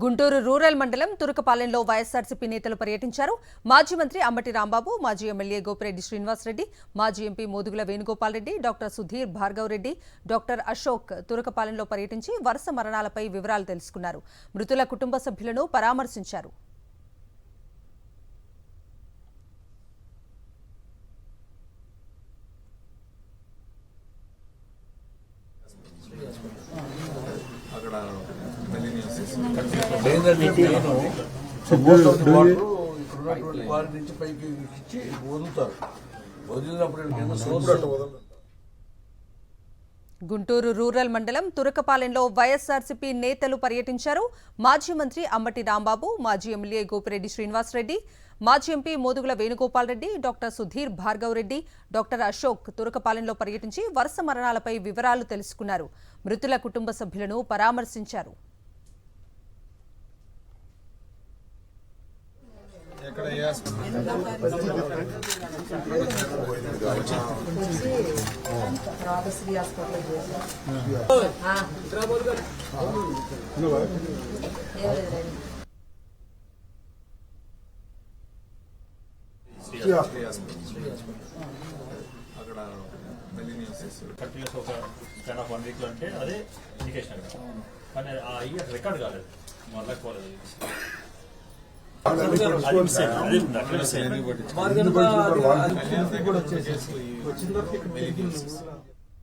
Guntur rural మండలం తురకపాలెంలో వైఎస్ఆర్సీపీ నేతలు పర్యటించారు. మాజీ మంత్రి అంబటి రాంబాబు, మాజీ ఎమ్మెల్యే గోపిరెడ్డి శ్రీనివాసరెడ్డి, మాజీ MP Modugula Venugopal Reddy, doctor Sudhir Bhargav Reddy, doctor Ashok తురకపాలెంలో పర్యటించి వరుస మరణాలపై వివరాలు తెలుసుకున్నారు. మృతుల కుటుంబ సభ్యులను పరామర్శించారు. గుంటూరు రూరల్ మండలం తురకపాలెంలో వైఎస్ఆర్సీపీ నేతలు పర్యటించారు. మాజీ మంత్రి అంబటి రాంబాబు, మాజీ ఎమ్మెల్యే గోపిరెడ్డి శ్రీనివాసరెడ్డి, మాజీ MP Modugula Venugopal Reddy, doctor Sudhir Bhargav Reddy, doctor Ashok తురకపాలెంలో పర్యటించి వరుస మరణాలపై వివరాలు తెలుసుకున్నారు. మృతుల కుటుంబ సభ్యులను పరామర్శించారు. కంటిన్యూస్ ఒక స్పాన్ ఆఫ్ 1 వీక్ లో అంటే అదే ఇండికేషన్ అక్కడ, కానీ ఆ ఇయర్ రికార్డ్ కాలేదు, మొదలకపోలేదు. అది